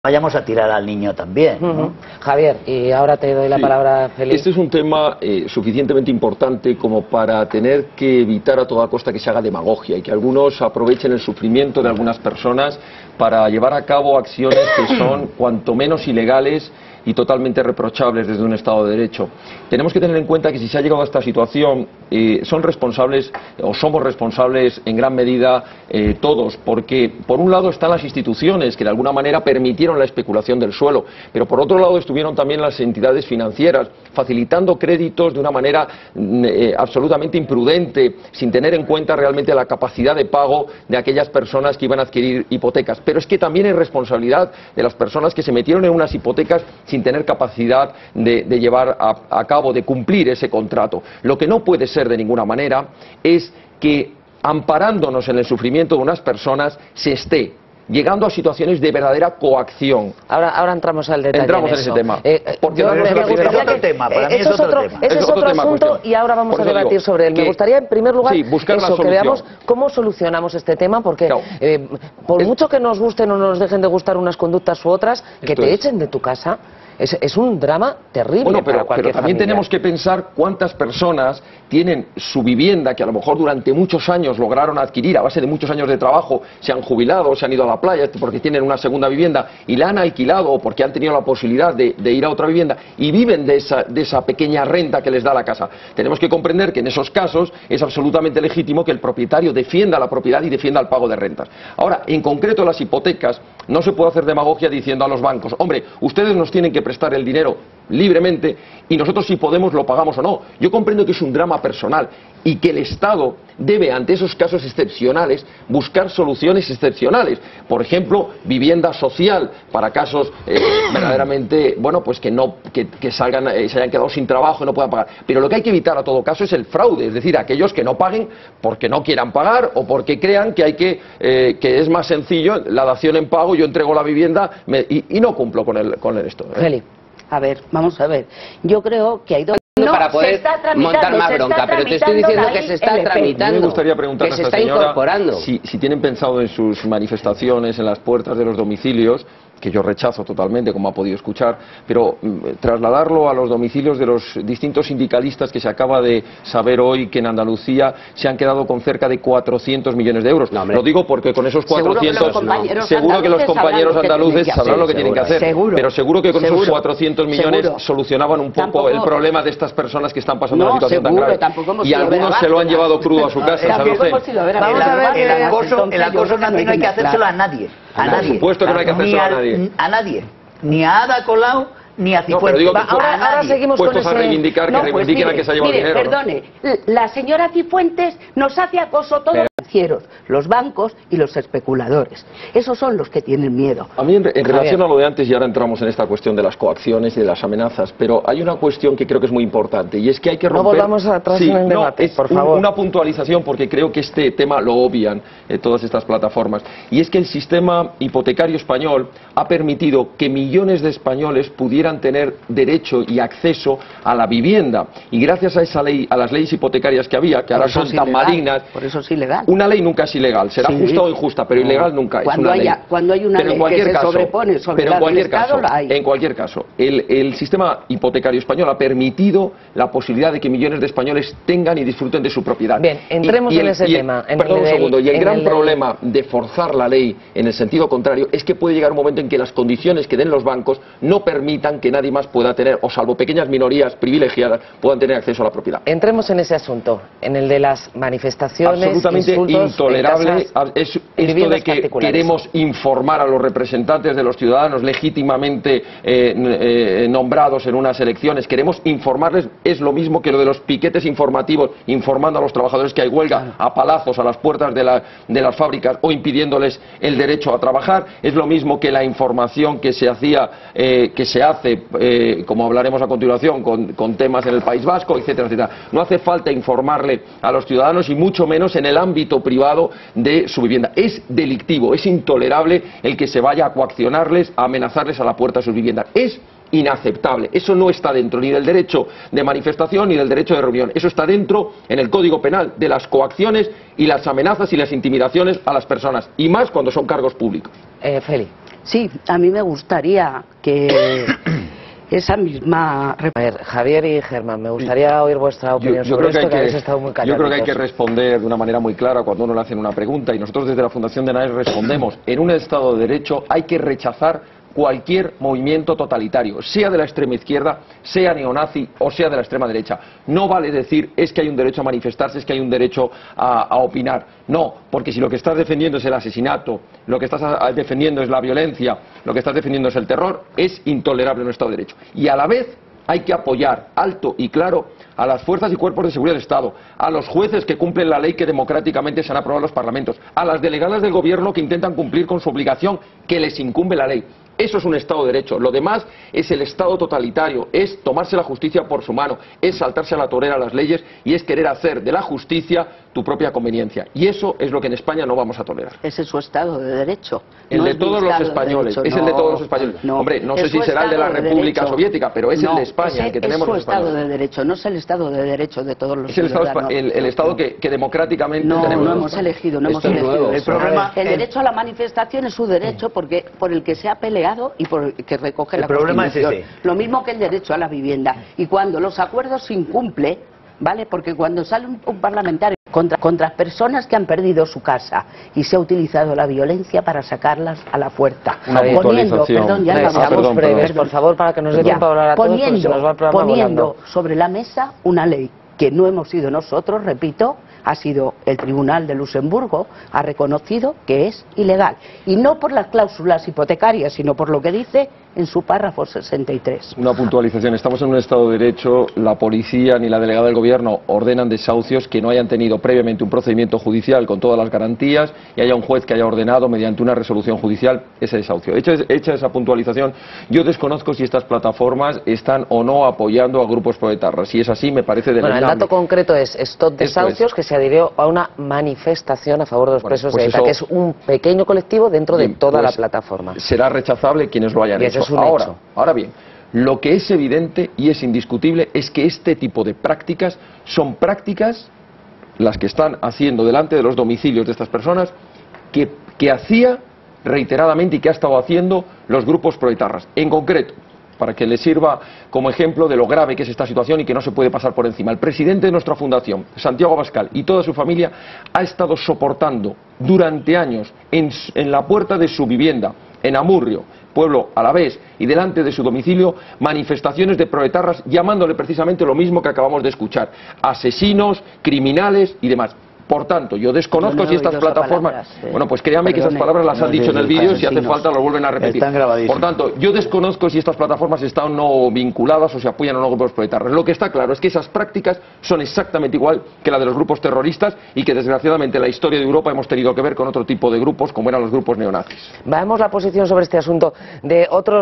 vayamos a tirar al niño también, ¿no? Javier, y ahora te doy la palabra, Felipe. Este es un tema suficientemente importante como para tener que evitar a toda costa que se haga demagogia y que algunos aprovechen el sufrimiento de algunas personas para llevar a cabo acciones que son cuanto menos ilegales y totalmente reprochables desde un Estado de Derecho. Tenemos que tener en cuenta que si se ha llegado a esta situación, son responsables, o somos responsables en gran medida todos, porque por un lado están las instituciones que de alguna manera permitieron la especulación del suelo, pero por otro lado estuvieron también las entidades financieras, facilitando créditos de una manera absolutamente imprudente, sin tener en cuenta realmente la capacidad de pago de aquellas personas que iban a adquirir hipotecas. Pero es que también hay responsabilidad de las personas que se metieron en unas hipotecas sin tener capacidad de llevar a cabo, de cumplir ese contrato. Lo que no puede ser de ninguna manera es que, amparándonos en el sufrimiento de unas personas, se esté llegando a situaciones de verdadera coacción. Ahora entramos al detalle. Entramos en ese tema. Porque es otro tema, para mí es otro tema. Ese es otro asunto y ahora vamos a debatir sobre él. Me gustaría, en primer lugar, que veamos cómo solucionamos este tema, porque por mucho que nos gusten o nos dejen de gustar unas conductas u otras, que te echen de tu casa es un drama terrible. Bueno, para cualquier también familia. tenemos que pensar cuántas personas tienen su vivienda que a lo mejor durante muchos años lograron adquirir a base de muchos años de trabajo, se han jubilado, se han ido a la playa porque tienen una segunda vivienda y la han alquilado o porque han tenido la posibilidad de ir a otra vivienda y viven de esa pequeña renta que les da la casa. Tenemos que comprender que en esos casos es absolutamente legítimo que el propietario defienda la propiedad y defienda el pago de rentas. Ahora, en concreto las hipotecas, no se puede hacer demagogia diciendo a los bancos: hombre, ustedes nos tienen que prestar el dinero libremente y nosotros, si podemos, lo pagamos o no. Yo comprendo que es un drama personal y que el Estado debe, ante esos casos excepcionales, buscar soluciones excepcionales. Por ejemplo, vivienda social para casos verdaderamente, bueno, pues que salgan, se hayan quedado sin trabajo y no puedan pagar. Pero lo que hay que evitar a todo caso es el fraude, es decir, aquellos que no paguen porque no quieran pagar o porque crean que que es más sencillo la dación en pago, yo entrego la vivienda y no cumplo con esto. Felipe. A ver, vamos a ver. Yo creo que hay dos... para poder montar más bronca, pero te estoy diciendo que se está tramitando. A mí me gustaría preguntarle que se a esta está señora incorporando. Si tienen pensado en sus manifestaciones, en las puertas de los domicilios, que yo rechazo totalmente, como ha podido escuchar, pero trasladarlo a los domicilios de los distintos sindicalistas, que se acaba de saber hoy que en Andalucía se han quedado con cerca de 400 millones de euros. No, lo digo porque con esos 400 seguro que los compañeros andaluces sabrán lo que tienen que hacer, pero seguro que con esos 400 millones solucionaban un poco el problema de estas personas que están pasando una situación tan grave. Y algunos se lo han llevado crudo a su casa. El acoso no hay que hacérselo a nadie. A nadie. Por supuesto que no hay que hacérselo a nadie. A nadie. Ni a Ada Colau ni a Cifuentes. No, pero digo que ahora seguimos puestos con a reivindicar, que reivindiquen a que se ha llevado dinero. Perdone, la señora Cifuentes nos hace acoso todos los financieros, los bancos y los especuladores. Esos son los que tienen miedo. A mí, en relación a lo de antes, y ahora entramos en esta cuestión de las coacciones y de las amenazas, pero hay una cuestión que creo que es muy importante, y es que hay que romper... No volvamos atrás en el debate, por favor. Una puntualización, porque creo que este tema lo obvian todas estas plataformas, y es que el sistema hipotecario español ha permitido que millones de españoles pudieran tener derecho y acceso a la vivienda, y gracias a esa ley, a las leyes hipotecarias que había, que ahora son tan malignas... Por eso es ilegal. Una ley nunca es ilegal, será justa o injusta, pero ilegal nunca es una ley. Cuando hay una ley que se sobrepone sobre la del Estado, la hay. En cualquier caso, el sistema hipotecario español ha permitido la posibilidad de que millones de españoles tengan y disfruten de su propiedad. Bien, entremos en ese tema. Perdón un segundo, y el gran problema de forzar la ley en el sentido contrario es que puede llegar un momento en que las condiciones que den los bancos no permitan que nadie más pueda tener, o salvo pequeñas minorías privilegiadas, puedan tener acceso a la propiedad. Entremos en ese asunto, en el de las manifestaciones, absolutamente insultos, intolerable es esto de que queremos informar a los representantes de los ciudadanos legítimamente nombrados en unas elecciones, queremos informarles. Es lo mismo que lo de los piquetes informativos, informando a los trabajadores que hay huelga a palazos a las puertas de las fábricas o impidiéndoles el derecho a trabajar. Es lo mismo que la información que se hacía, que se hace, como hablaremos a continuación, con temas en el País Vasco, etcétera, etcétera. No hace falta informarle a los ciudadanos, y mucho menos en el ámbito privado de su vivienda. Es delictivo, es intolerable el que se vaya a coaccionarles, a amenazarles a la puerta de sus viviendas. Es inaceptable. Eso no está dentro ni del derecho de manifestación ni del derecho de reunión. Eso está dentro en el Código Penal de las coacciones y las amenazas y las intimidaciones a las personas, y más cuando son cargos públicos. Feli. Sí, a mí me gustaría que esa misma... A ver, Javier y Germán, me gustaría oír vuestra opinión sobre esto, que habéis estado muy calladitos. Yo creo que hay que responder de una manera muy clara cuando uno le hacen una pregunta, y nosotros desde la Fundación de NAES respondemos: en un Estado de Derecho hay que rechazar cualquier movimiento totalitario, sea de la extrema izquierda, sea neonazi o sea de la extrema derecha. No vale decir es que hay un derecho a manifestarse, es que hay un derecho a opinar. No, porque si lo que estás defendiendo es el asesinato, lo que estás defendiendo es la violencia, lo que estás defendiendo es el terror, es intolerable en un Estado de Derecho. Y a la vez hay que apoyar alto y claro a las fuerzas y cuerpos de seguridad del Estado, a los jueces que cumplen la ley que democráticamente se han aprobado en los parlamentos, a las delegadas del gobierno que intentan cumplir con su obligación que les incumbe la ley. Eso es un Estado de Derecho. Lo demás es el Estado totalitario, es tomarse la justicia por su mano, es saltarse a la torera las leyes y es querer hacer de la justicia tu propia conveniencia. Y eso es lo que en España no vamos a tolerar. Ese es su Estado de Derecho. El de todos los españoles. Es el de todos los españoles. Hombre, no sé si será el de la República Soviética, pero es el de España, el que tenemos los españoles. Es su Estado de Derecho, no es el Estado de Derecho de todos los ciudadanos. Es el Estado que democráticamente tenemos. No hemos elegido, no hemos elegido. El derecho a la manifestación es su derecho porque por el que se ha peleado y por el que recoge la Constitución. El problema es ese. Lo mismo que el derecho a la vivienda. Y cuando los acuerdos se incumplen, ¿vale? Porque cuando sale un parlamentario contra personas que han perdido su casa y se ha utilizado la violencia para sacarlas a la fuerza, breves, por favor, para que nos dé tiempo a hablar a todos, porque se nos va el programa poniendo sobre la mesa una ley que no hemos sido nosotros, repito, ha sido el Tribunal de Luxemburgo, ha reconocido que es ilegal. Y no por las cláusulas hipotecarias, sino por lo que dice en su párrafo 63. Una puntualización. Estamos en un Estado de Derecho. La policía ni la delegada del Gobierno ordenan desahucios que no hayan tenido previamente un procedimiento judicial con todas las garantías y haya un juez que haya ordenado mediante una resolución judicial ese desahucio. Hecha esa puntualización, yo desconozco si estas plataformas están o no apoyando a grupos proetarras. Si es así, me parece deleznable. Bueno, el dato concreto es Stop Desahucios, que se adhirió a una manifestación a favor de los presos de ETA, que es un pequeño colectivo dentro de toda la plataforma. Será rechazable quienes lo hayan hecho. Ahora bien, lo que es evidente y es indiscutible es que este tipo de prácticas son prácticas, las que están haciendo delante de los domicilios de estas personas, que hacía reiteradamente y que ha estado haciendo los grupos proetarras. En concreto, para que les sirva como ejemplo de lo grave que es esta situación y que no se puede pasar por encima. El presidente de nuestra fundación, Santiago Abascal, y toda su familia ha estado soportando durante años en la puerta de su vivienda, en Amurrio, pueblo alavés, y delante de su domicilio, manifestaciones de proetarras llamándole precisamente lo mismo que acabamos de escuchar: asesinos, criminales y demás. Por tanto, yo desconozco si estas plataformas... Bueno, pues créame que esas palabras las han dicho en el vídeo, si hace falta lo vuelven a repetir. Por tanto, yo desconozco si estas plataformas están o no vinculadas o se apoyan o no grupos proetarras. Lo que está claro es que esas prácticas son exactamente igual que la de los grupos terroristas y que desgraciadamente en la historia de Europa hemos tenido que ver con otro tipo de grupos como eran los grupos neonazis. Veamos la posición sobre este asunto de otros